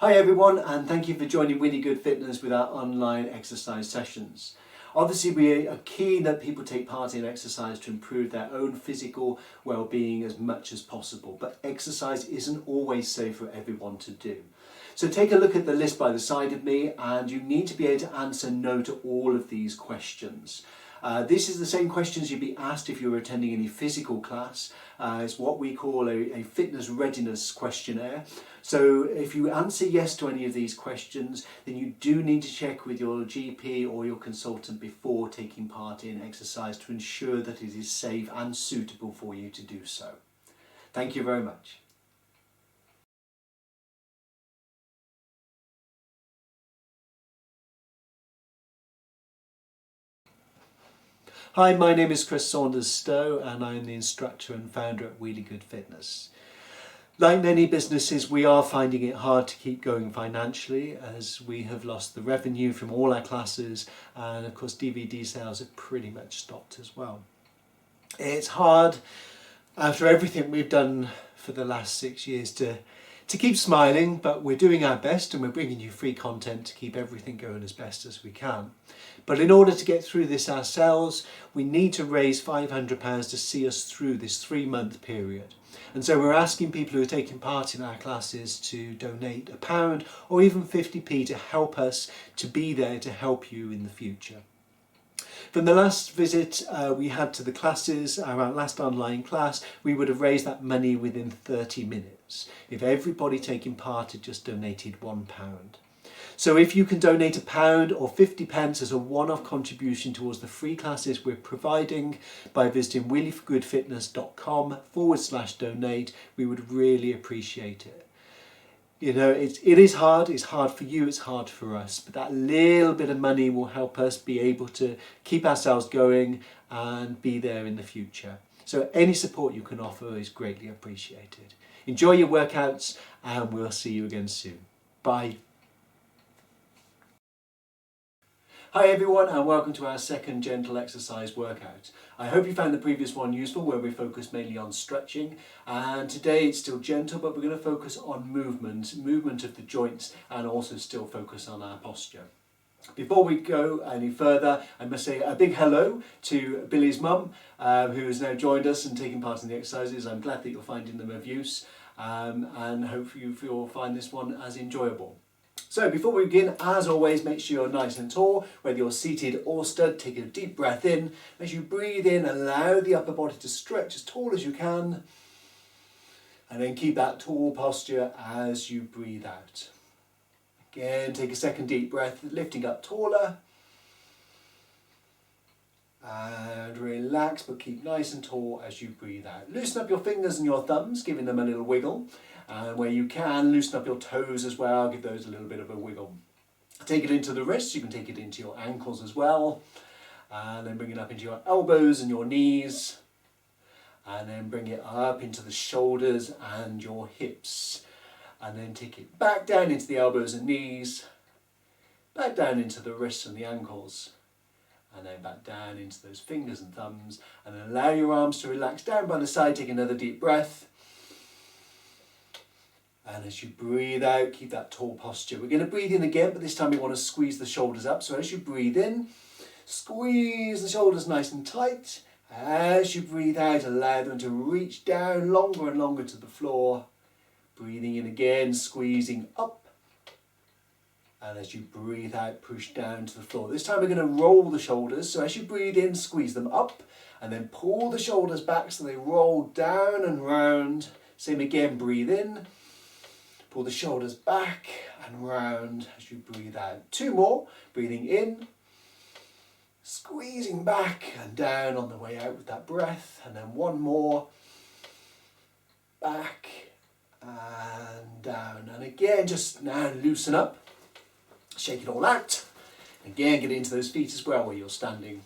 Hi everyone, and thank you for joining Really Good Fitness with our online exercise sessions. Obviously we are keen that people take part in exercise to improve their own physical well-being as much as possible, but exercise isn't always safe for everyone to do. So take a look at the list by the side of me and you need to be able to answer no to all of these questions. This is the same questions you'd be asked if you were attending any physical class. It's what we call a fitness readiness questionnaire. So if you answer yes to any of these questions, then you do need to check with your GP or your consultant before taking part in exercise to ensure that it is safe and suitable for you to do so. Thank you very much. Hi, my name is Saunders-stowe and I'm the instructor and founder at Really Good Fitness. Like many businesses, we are finding it hard to keep going financially as we have lost the revenue from all our classes, and of course DVD sales have pretty much stopped as well. It's hard after everything we've done for the last 6 years to keep smiling, but we're doing our best and we're bringing you free content to keep everything going as best as we can. But in order to get through this ourselves, we need to raise £500 to see us through this 3-month period. And so we're asking people who are taking part in our classes to donate £1 or even 50p to help us to be there to help you in the future. From the last visit we had to the classes, our last online class, we would have raised that money within 30 minutes if everybody taking part had just donated £1. So if you can donate £1 or 50p as a one-off contribution towards the free classes we're providing by visiting reallygoodfitness.com/donate, we would really appreciate it. You know, it is hard. It's hard for you, it's hard for us, but that little bit of money will help us be able to keep ourselves going and be there in the future. So any support you can offer is greatly appreciated. Enjoy your workouts and we'll see you again soon. Bye. Hi everyone and welcome to our second gentle exercise workout. I hope you found the previous one useful where we focused mainly on stretching, and today it's still gentle but we're going to focus on movement of the joints and also still focus on our posture. Before we go any further, I must say a big hello to Billy's mum who has now joined us and taking part in the exercises. I'm glad that you're finding them of use and hope you'll find this one as enjoyable. So before we begin, as always, make sure you're nice and tall, whether you're seated or stood. Take a deep breath in. As you breathe in, allow the upper body to stretch as tall as you can. And then keep that tall posture as you breathe out. Again, take a second deep breath, lifting up taller. And relax, but keep nice and tall as you breathe out. Loosen up your fingers and your thumbs, giving them a little wiggle. And where you can, loosen up your toes as well, give those a little bit of a wiggle. Take it into the wrists, you can take it into your ankles as well. And then bring it up into your elbows and your knees. And then bring it up into the shoulders and your hips. And then take it back down into the elbows and knees. Back down into the wrists and the ankles. And then back down into those fingers and thumbs. And then allow your arms to relax down by the side. Take another deep breath. And as you breathe out, keep that tall posture. We're going to breathe in again, but this time we want to squeeze the shoulders up. So as you breathe in, squeeze the shoulders nice and tight. As you breathe out, allow them to reach down longer and longer to the floor. Breathing in again, squeezing up. And as you breathe out, push down to the floor. This time we're going to roll the shoulders. So as you breathe in, squeeze them up. And then pull the shoulders back so they roll down and round. Same again, breathe in. Pull the shoulders back and round as you breathe out. 2 more. Breathing in. Squeezing back and down on the way out with that breath. And then 1 more. Back and down. And again, just now loosen up. Shake it all out. Again, get into those feet as well where you're standing.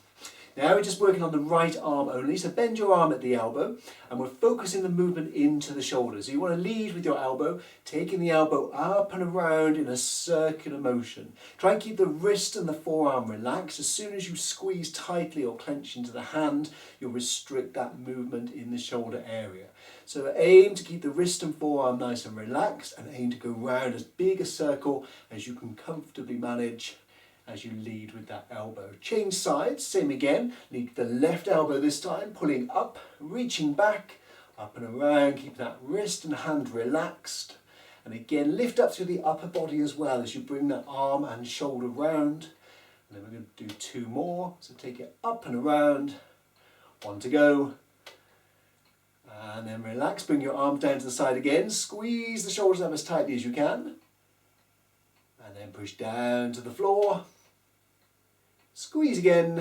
Now we're just working on the right arm only, so bend your arm at the elbow and we're focusing the movement into the shoulder. So you want to lead with your elbow, taking the elbow up and around in a circular motion. Try and keep the wrist and the forearm relaxed. As soon as you squeeze tightly or clench into the hand, you'll restrict that movement in the shoulder area. So aim to keep the wrist and forearm nice and relaxed and aim to go round as big a circle as you can comfortably manage as you lead with that elbow. Change sides, same again. Lead the left elbow this time, pulling up, reaching back, up and around, keep that wrist and hand relaxed. And again, lift up through the upper body as well as you bring that arm and shoulder round. And then we're going to do 2 more. So take it up and around. 1 to go. And then relax, bring your arm down to the side again. Squeeze the shoulders up as tightly as you can. And then push down to the floor. Squeeze again.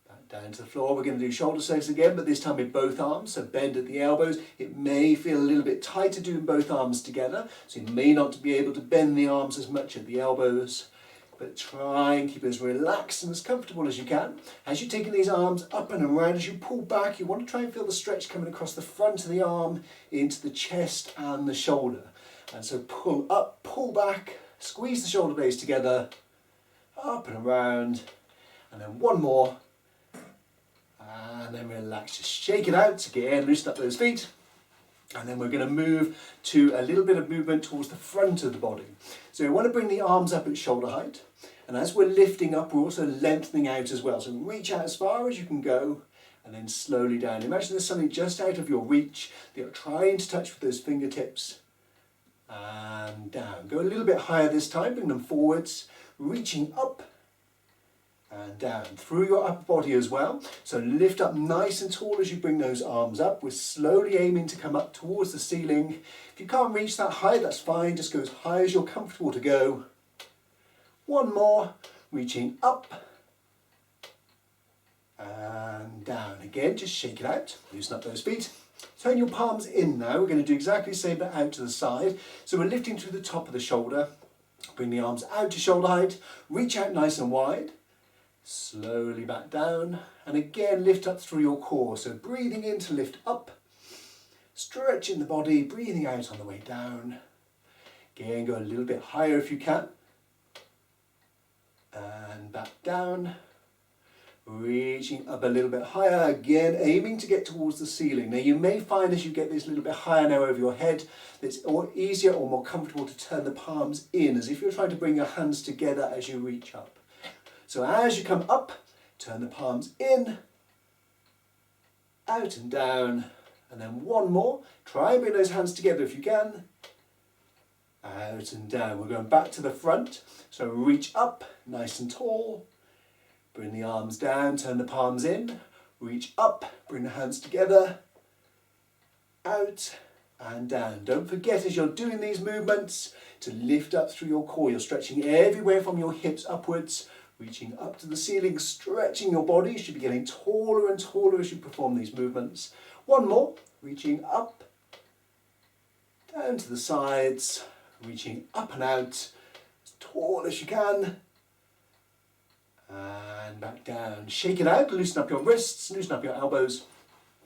Back down to the floor. We're going to do shoulder circles again, but this time with both arms. So bend at the elbows. It may feel a little bit tighter doing both arms together. So you may not be able to bend the arms as much at the elbows. But try and keep as relaxed and as comfortable as you can. As you're taking these arms up and around, as you pull back, you want to try and feel the stretch coming across the front of the arm into the chest and the shoulder. And so pull up, pull back, squeeze the shoulder blades together, up and around, and then 1 more, and then relax, just shake it out, again, loosen up those feet, and then we're going to move to a little bit of movement towards the front of the body. So we want to bring the arms up at shoulder height, and as we're lifting up, we're also lengthening out as well, so reach out as far as you can go, and then slowly down. Imagine there's something just out of your reach that you're trying to touch with those fingertips, and down. Go a little bit higher this time, bring them forwards, reaching up and down through your upper body as well. So lift up nice and tall as you bring those arms up. We're slowly aiming to come up towards the ceiling. If you can't reach that high, that's fine. Just go as high as you're comfortable to go. 1 more, reaching up and down. Again, just shake it out, loosen up those feet. Turn your palms in now. We're going to do exactly the same but out to the side. So we're lifting through the top of the shoulder. Bring the arms out to shoulder height. Reach out nice and wide. Slowly back down. And again, lift up through your core. So breathing in to lift up. Stretching the body. Breathing out on the way down. Again, go a little bit higher if you can. And back down. Reaching up a little bit higher, again aiming to get towards the ceiling. Now you may find as you get this little bit higher now over your head that it's easier or more comfortable to turn the palms in, as if you're trying to bring your hands together as you reach up. So as you come up, turn the palms in, out and down, and then 1 more. Try and bring those hands together if you can. Out and down. We're going back to the front, so reach up nice and tall. Bring the arms down, turn the palms in, reach up, bring the hands together, out and down. Don't forget as you're doing these movements to lift up through your core. You're stretching everywhere from your hips upwards, reaching up to the ceiling, stretching your body. You should be getting taller and taller as you perform these movements. 1 more, reaching up, down to the sides, reaching up and out, as tall as you can. And back down. Shake it out, loosen up your wrists, loosen up your elbows,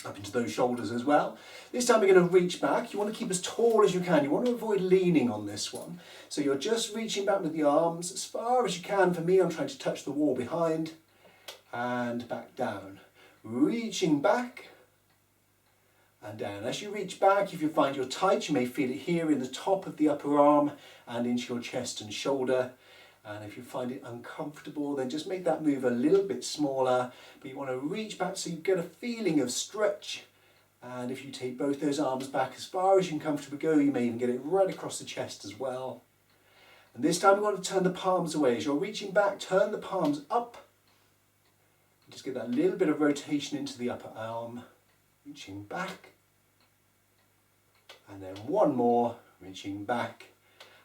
up into those shoulders as well. This time we're going to reach back. You want to keep as tall as you can. You want to avoid leaning on this one. So you're just reaching back with the arms as far as you can. For me, I'm trying to touch the wall behind. And back down. Reaching back and down. As you reach back, if you find you're tight, you may feel it here in the top of the upper arm and into your chest and shoulder. And if you find it uncomfortable, then just make that move a little bit smaller. But you want to reach back so you get a feeling of stretch. And if you take both those arms back as far as you can comfortably go, you may even get it right across the chest as well. And this time we want to turn the palms away. As you're reaching back, turn the palms up. Just get that little bit of rotation into the upper arm. Reaching back. And then 1 more, reaching back.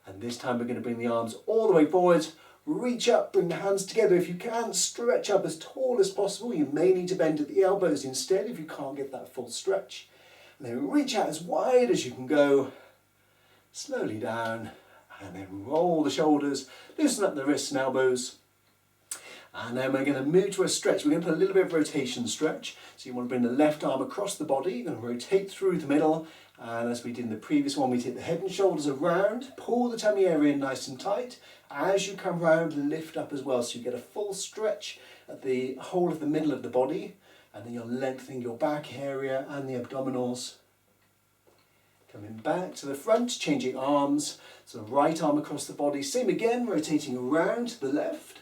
And this time we're going to bring the arms all the way forward, reach up, bring the hands together if you can, stretch up as tall as possible. You may need to bend at the elbows instead if you can't get that full stretch. And then reach out as wide as you can go, slowly down, and then roll the shoulders, loosen up the wrists and elbows. And then we're going to move to a stretch. We're going to put a little bit of rotation stretch. So you want to bring the left arm across the body. You're going to rotate through the middle. And as we did in the previous one, we take the head and shoulders around, pull the tummy area in nice and tight. As you come round, lift up as well. So you get a full stretch at the whole of the middle of the body. And then you're lengthening your back area and the abdominals. Coming back to the front, changing arms. So right arm across the body. Same again, rotating around to the left.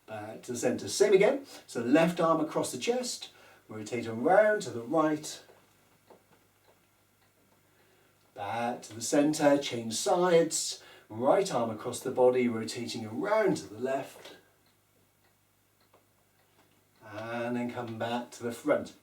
Back to the centre. Same again. So left arm across the chest. Rotate around to the right. Back to the centre. Change sides. Right arm across the body. Rotating around to the left. And then come back to the front.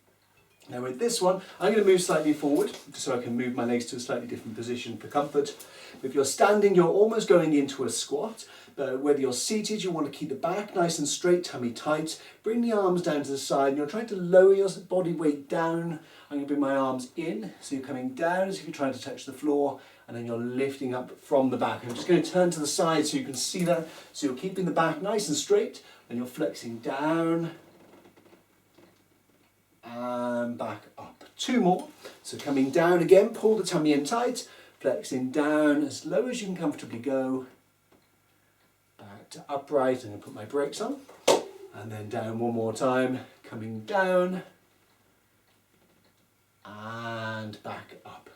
Now with this one, I'm going to move slightly forward so I can move my legs to a slightly different position for comfort. If you're standing, you're almost going into a squat, but whether you're seated, you want to keep the back nice and straight, tummy tight. Bring the arms down to the side, and you're trying to lower your body weight down. I'm going to bring my arms in, so you're coming down as if you're trying to touch the floor, and then you're lifting up from the back. I'm just going to turn to the side so you can see that. So you're keeping the back nice and straight, and you're flexing down, and back up. 2 more. So coming down again, pull the tummy in tight, flexing down as low as you can comfortably go. Back to upright, I'm going to put my brakes on. And then down one more time, coming down and back up.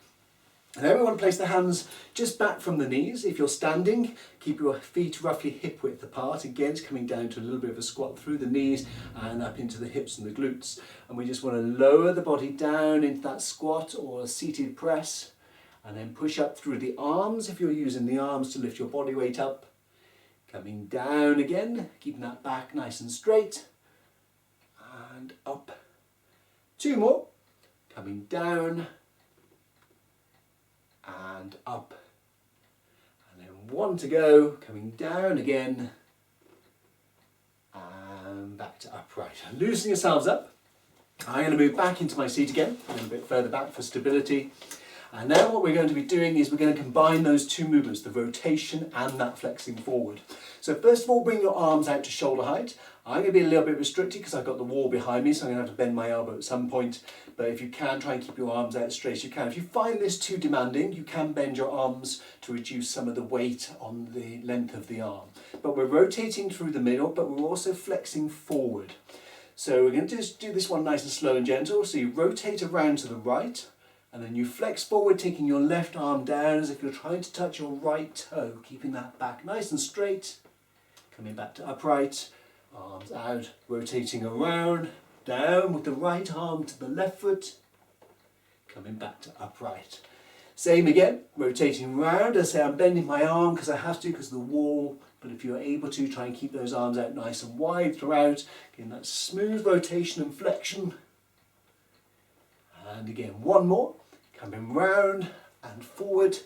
And then we want to place the hands just back from the knees. If you're standing, keep your feet roughly hip width apart. Again, it's coming down to a little bit of a squat through the knees and up into the hips and the glutes. And we just want to lower the body down into that squat or a seated press. And then push up through the arms if you're using the arms to lift your body weight up. Coming down again, keeping that back nice and straight. And up. 2 more. Coming down. And up, and then 1 to go, coming down again, and back to upright. Loosening yourselves up. I'm going to move back into my seat again, a little bit further back for stability. And now what we're going to be doing is we're going to combine those 2 movements, the rotation and that flexing forward. So first of all, bring your arms out to shoulder height. I'm going to be a little bit restricted because I've got the wall behind me, so I'm going to have to bend my elbow at some point. But if you can, try and keep your arms out as straight as you can. If you find this too demanding, you can bend your arms to reduce some of the weight on the length of the arm. But we're rotating through the middle, but we're also flexing forward. So we're going to just do this one nice and slow and gentle. So you rotate around to the right, and then you flex forward, taking your left arm down as if you're trying to touch your right toe, keeping that back nice and straight. Coming back to upright, arms out, rotating around, down with the right arm to the left foot, coming back to upright. Same again, rotating around. As I say, I'm bending my arm because I have to because of the wall, but if you're able to, try and keep those arms out nice and wide throughout, getting that smooth rotation and flexion. And again, 1 more, coming round and forward,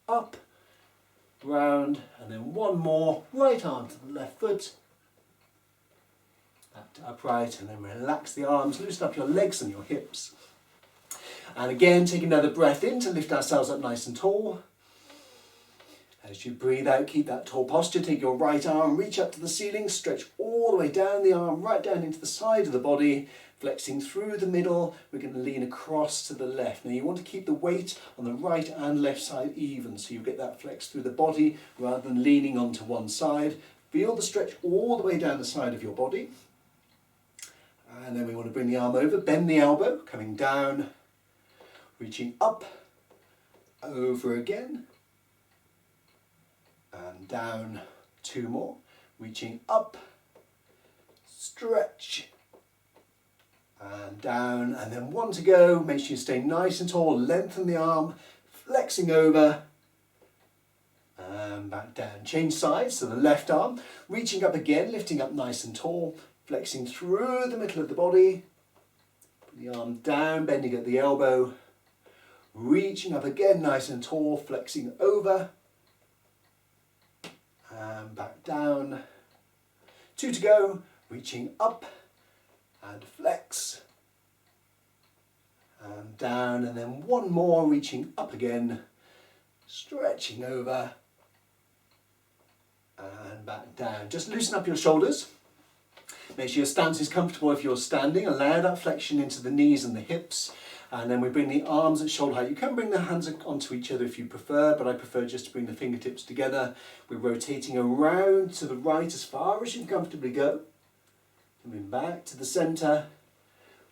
up, round, and then 1 more, right arm to the left foot, back to upright, and then relax the arms, loosen up your legs and your hips. And again, take another breath in to lift ourselves up nice and tall. As you breathe out, keep that tall posture, take your right arm, reach up to the ceiling, stretch all the way down the arm, right down into the side of the body, flexing through the middle. We're going to lean across to the left. Now you want to keep the weight on the right and left side even, so you get that flex through the body rather than leaning onto one side. Feel the stretch all the way down the side of your body. And then we want to bring the arm over, bend the elbow, coming down, reaching up, over again, and down. 2 more, reaching up, stretch, and down, and then 1 to go. Make sure you stay nice and tall, lengthen the arm, flexing over, and back down. Change sides, so the left arm, reaching up again, lifting up nice and tall, flexing through the middle of the body, put the arm down, bending at the elbow, reaching up again nice and tall, flexing over, and back down. 2 to go, reaching up and flex, and down, and then 1 more, reaching up again, stretching over, and back down. Just loosen up your shoulders. Make sure your stance is comfortable if you're standing. Allow that flexion into the knees and the hips. And then we bring the arms at shoulder height. You can bring the hands onto each other if you prefer, but I prefer just to bring the fingertips together. We're rotating around to the right as far as you can comfortably go. Coming back to the centre.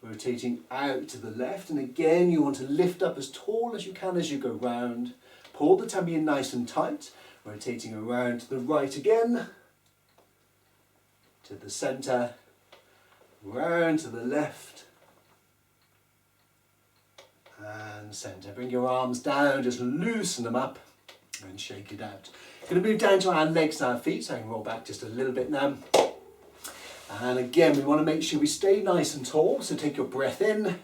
Rotating out to the left. And again, you want to lift up as tall as you can as you go round. Pull the tummy in nice and tight. Rotating around to the right again. To the centre. Round to the left. And centre. Bring your arms down, just loosen them up and shake it out. Going to move down to our legs and our feet, so I can roll back just a little bit now. And again, we want to make sure we stay nice and tall, so take your breath in.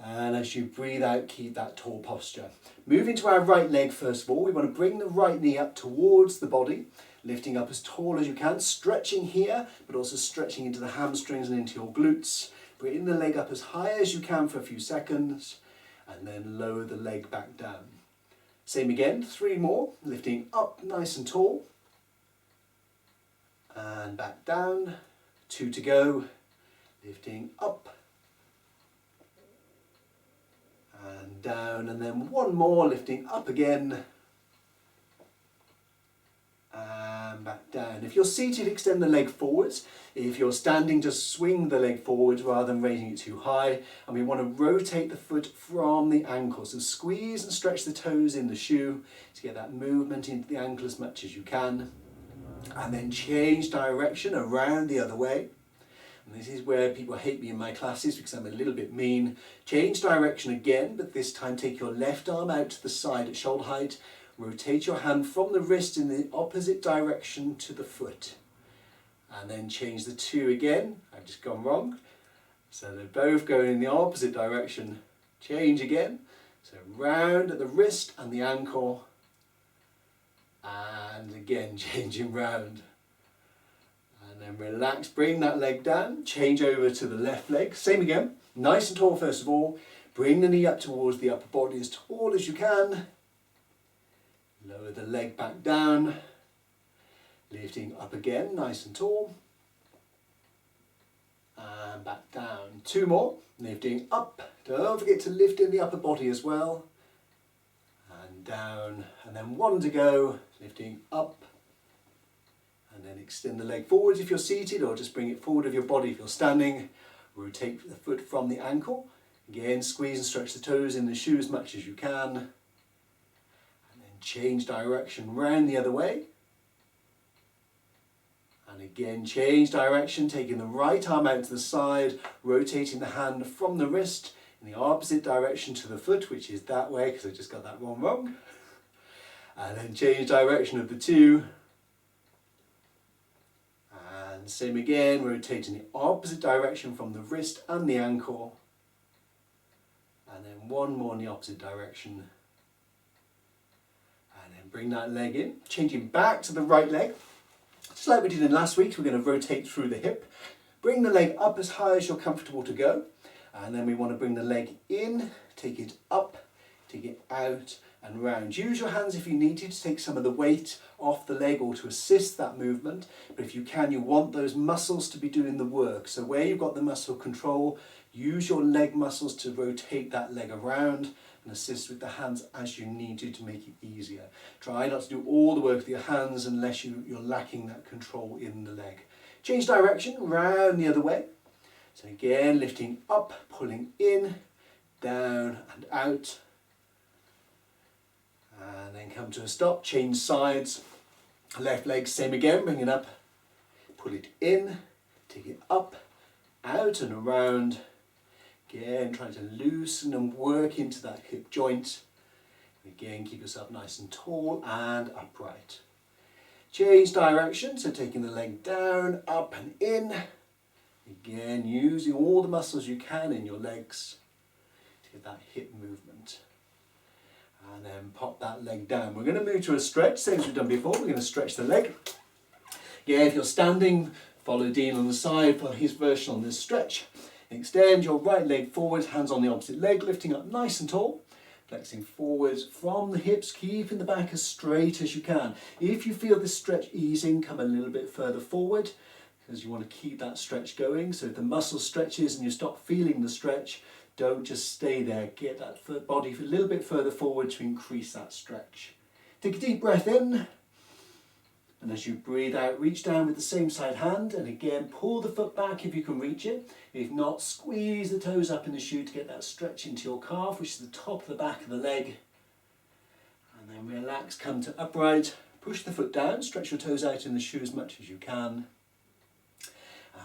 And as you breathe out, keep that tall posture. Moving to our right leg first of all, we want to bring the right knee up towards the body, lifting up as tall as you can, stretching here, but also stretching into the hamstrings and into your glutes. Bring the leg up as high as you can for a few seconds and then lower the leg back down. Same again, 3 more, lifting up nice and tall and back down. 2 to go, lifting up and down, and then 1 more, lifting up again and back down. If you're seated, extend the leg forwards. If you're standing, just swing the leg forwards rather than raising it too high. And we want to rotate the foot from the ankle. So squeeze and stretch the toes in the shoe to get that movement into the ankle as much as you can. And then change direction around the other way. And this is where people hate me in my classes because I'm a little bit mean. Change direction again, but this time take your left arm out to the side at shoulder height. Rotate your hand from the wrist in the opposite direction to the foot. And then change the 2 again. I've just gone wrong. So they're both going in the opposite direction. Change again. So round at the wrist and the ankle. And again, changing round. And then relax, bring that leg down. Change over to the left leg. Same again. Nice and tall first of all. Bring the knee up towards the upper body as tall as you can. Lower the leg back down, lifting up again, nice and tall, and back down. 2 more, lifting up, don't forget to lift in the upper body as well, and down, and then 1 to go, lifting up, and then extend the leg forwards if you're seated, or just bring it forward of your body if you're standing. Rotate the foot from the ankle, again squeeze and stretch the toes in the shoe as much as you can. Change direction round the other way. And again, change direction, taking the right arm out to the side, rotating the hand from the wrist in the opposite direction to the foot, which is that way, because I just got that one wrong. And then change direction of the 2. And same again, rotating the opposite direction from the wrist and the ankle. And then 1 more in the opposite direction. And then bring that leg in, changing back to the right leg. Just like we did in last week, we're going to rotate through the hip. Bring the leg up as high as you're comfortable to go. And then we want to bring the leg in, take it up, take it out and round. Use your hands if you need to take some of the weight off the leg or to assist that movement. But if you can, you want those muscles to be doing the work. So where you've got the muscle control, use your leg muscles to rotate that leg around and assist with the hands as you need to make it easier. Try not to do all the work with your hands unless you're lacking that control in the leg. Change direction, round the other way. So again, lifting up, pulling in, down and out. And then come to a stop, change sides. Left leg, same again, bring it up, pull it in, take it up, out and around. Again, trying to loosen and work into that hip joint. Again, keep yourself nice and tall and upright. Change direction, so taking the leg down, up and in. Again, using all the muscles you can in your legs to get that hip movement. And then pop that leg down. We're going to move to a stretch, same as we've done before. We're going to stretch the leg. Again, if you're standing, follow Dean on the side for his version on this stretch. Extend your right leg forward, hands on the opposite leg, lifting up nice and tall. Flexing forwards from the hips, keeping the back as straight as you can. If you feel the stretch easing, come a little bit further forward because you want to keep that stretch going. So if the muscle stretches and you stop feeling the stretch, don't just stay there. Get that body a little bit further forward to increase that stretch. Take a deep breath in. And as you breathe out, reach down with the same side hand, and again pull the foot back if you can reach it. If not, squeeze the toes up in the shoe to get that stretch into your calf, which is the top of the back of the leg. And then relax, come to upright, push the foot down, stretch your toes out in the shoe as much as you can.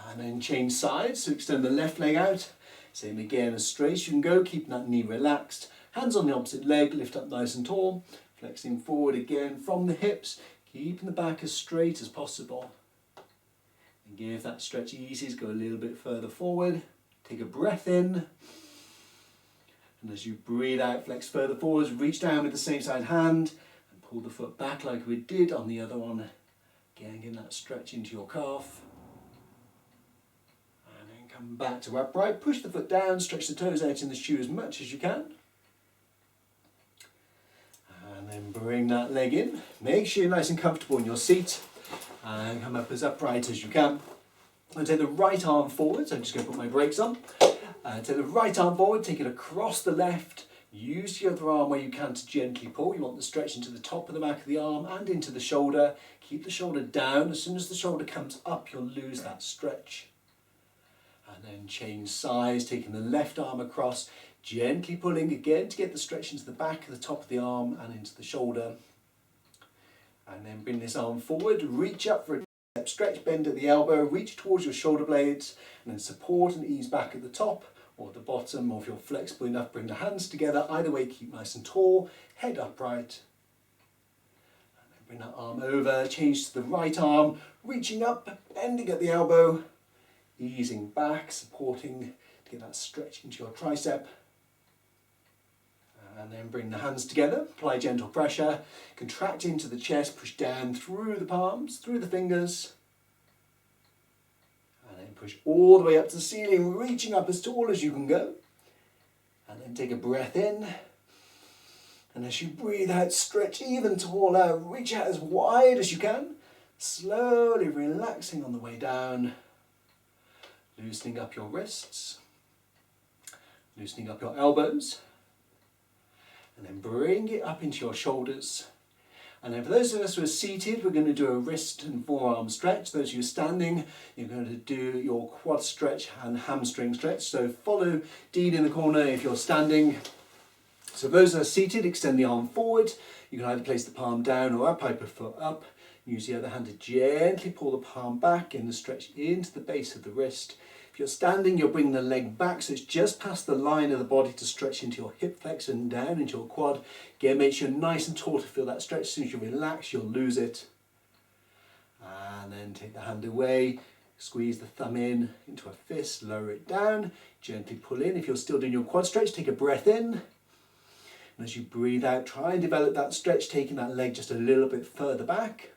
And then change sides, so extend the left leg out. Same again, as straight as you can go, keeping that knee relaxed. Hands on the opposite leg, lift up nice and tall. Flexing forward again from the hips. Keeping the back as straight as possible. And give that stretch easy, go a little bit further forward. Take a breath in. And as you breathe out, flex further forwards, reach down with the same side hand and pull the foot back like we did on the other one. Again, getting that stretch into your calf. And then come back to upright, push the foot down, stretch the toes out in the shoe as much as you can. And then bring that leg in. Make sure you're nice and comfortable in your seat. And come up as upright as you can. And take the right arm forward. So I'm just going to put my brakes on. Take the right arm forward, take it across the left. Use the other arm where you can to gently pull. You want the stretch into the top of the back of the arm and into the shoulder. Keep the shoulder down. As soon as the shoulder comes up, you'll lose that stretch. And then change sides, taking the left arm across. Gently pulling again to get the stretch into the back of the top of the arm and into the shoulder. And then bring this arm forward, reach up for a step, stretch, bend at the elbow, reach towards your shoulder blades, and then support and ease back at the top or at the bottom, or if you're flexible enough, bring the hands together. Either way, keep nice and tall, head upright. And then bring that arm over, change to the right arm, reaching up, bending at the elbow, easing back, supporting to get that stretch into your tricep. And then bring the hands together, apply gentle pressure, contract into the chest, push down through the palms, through the fingers. And then push all the way up to the ceiling, reaching up as tall as you can go. And then take a breath in. And as you breathe out, stretch even taller, reach out as wide as you can. Slowly relaxing on the way down. Loosening up your wrists. Loosening up your elbows. And then bring it up into your shoulders. And then for those of us who are seated, we're going to do a wrist and forearm stretch. Those of you standing, you're going to do your quad stretch and hamstring stretch. So follow Dean in the corner if you're standing. So those who are seated, extend the arm forward. You can either place the palm down or up, I prefer up. Use the other hand to gently pull the palm back and the stretch into the base of the wrist. If you're standing, you'll bring the leg back so it's just past the line of the body to stretch into your hip flexor and down into your quad. Again, make sure you're nice and tall to feel that stretch. As soon as you relax, you'll lose it. And then take the hand away, squeeze the thumb in into a fist, lower it down, gently pull in. If you're still doing your quad stretch, take a breath in. And as you breathe out, try and develop that stretch, taking that leg just a little bit further back.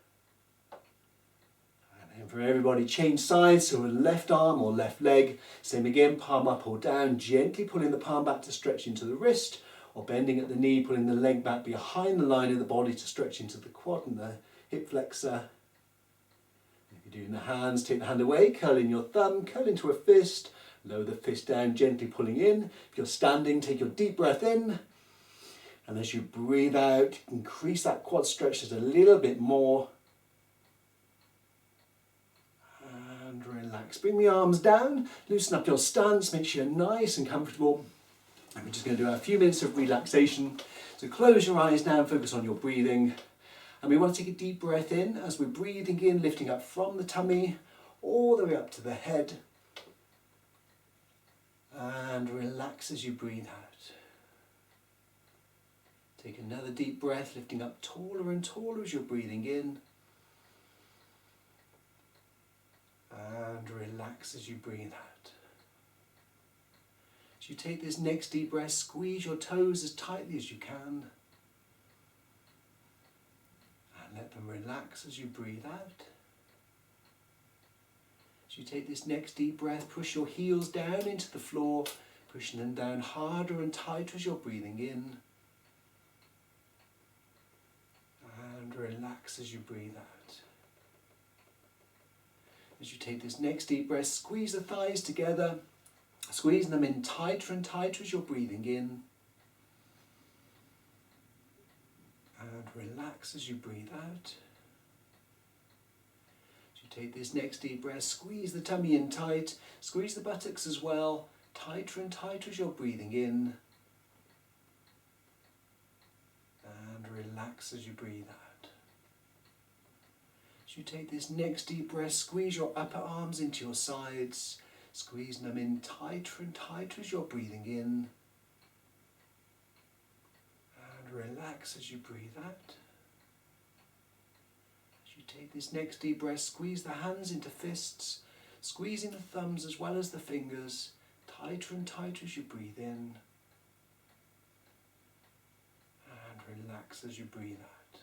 And for everybody, change sides, so a left arm or left leg. Same again, palm up or down, gently pulling the palm back to stretch into the wrist, or bending at the knee, pulling the leg back behind the line of the body to stretch into the quad and the hip flexor. If you're doing the hands, take the hand away, curl in your thumb, curl into a fist, lower the fist down, gently pulling in. If you're standing, take your deep breath in. And as you breathe out, increase that quad stretch just a little bit more. And relax. Bring the arms down, loosen up your stance, make sure you're nice and comfortable. And we're just going to do a few minutes of relaxation. So close your eyes now and focus on your breathing. And we want to take a deep breath in as we're breathing in, lifting up from the tummy all the way up to the head. And relax as you breathe out. Take another deep breath, lifting up taller and taller as you're breathing in. And relax as you breathe out. As you take this next deep breath, squeeze your toes as tightly as you can. And let them relax as you breathe out. As you take this next deep breath, push your heels down into the floor, pushing them down harder and tighter as you're breathing in. And relax as you breathe out. As you take this next deep breath, squeeze the thighs together, squeezing them in tighter and tighter as you're breathing in. And relax as you breathe out. As you take this next deep breath, squeeze the tummy in tight, squeeze the buttocks as well, tighter and tighter as you're breathing in. And relax as you breathe out. As you take this next deep breath, squeeze your upper arms into your sides, squeezing them in tighter and tighter as you're breathing in. Relax as you breathe out. As you take this next deep breath, squeeze the hands into fists, squeezing the thumbs as well as the fingers, tighter and tighter as you breathe in. And relax as you breathe out.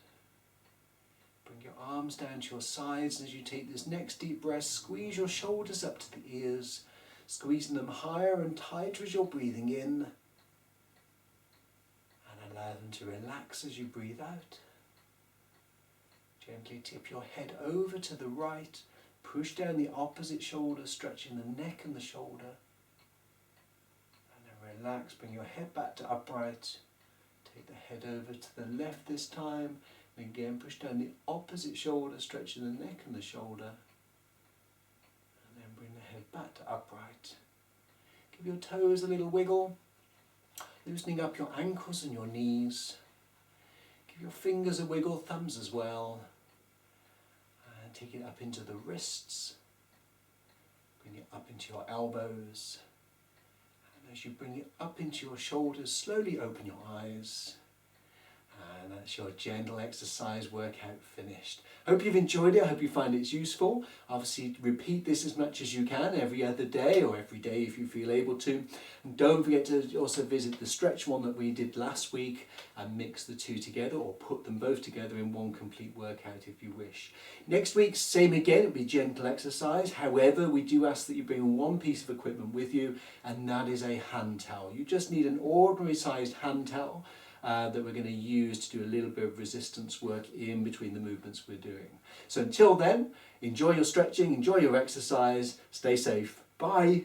Bring your arms down to your sides, and as you take this next deep breath, squeeze your shoulders up to the ears, squeezing them higher and tighter as you're breathing in. Allow them to relax as you breathe out. Gently tip your head over to the right, push down the opposite shoulder, stretching the neck and the shoulder. And then relax, bring your head back to upright. Take the head over to the left this time. And again, push down the opposite shoulder, stretching the neck and the shoulder. And then bring the head back to upright. Give your toes a little wiggle. Loosening up your ankles and your knees. Give your fingers a wiggle, thumbs as well. And take it up into the wrists. Bring it up into your elbows. And as you bring it up into your shoulders, slowly open your eyes. And that's your gentle exercise workout finished. Hope you've enjoyed it. I hope you find it's useful. Obviously, repeat this as much as you can every other day or every day if you feel able to. And don't forget to also visit the stretch one that we did last week and mix the two together or put them both together in one complete workout if you wish. Next week, same again, it'll be gentle exercise. However, we do ask that you bring one piece of equipment with you, and that is a hand towel. You just need an ordinary sized hand towel. That we're going to use to do a little bit of resistance work in between the movements we're doing. So until then, enjoy your stretching, enjoy your exercise, stay safe. Bye.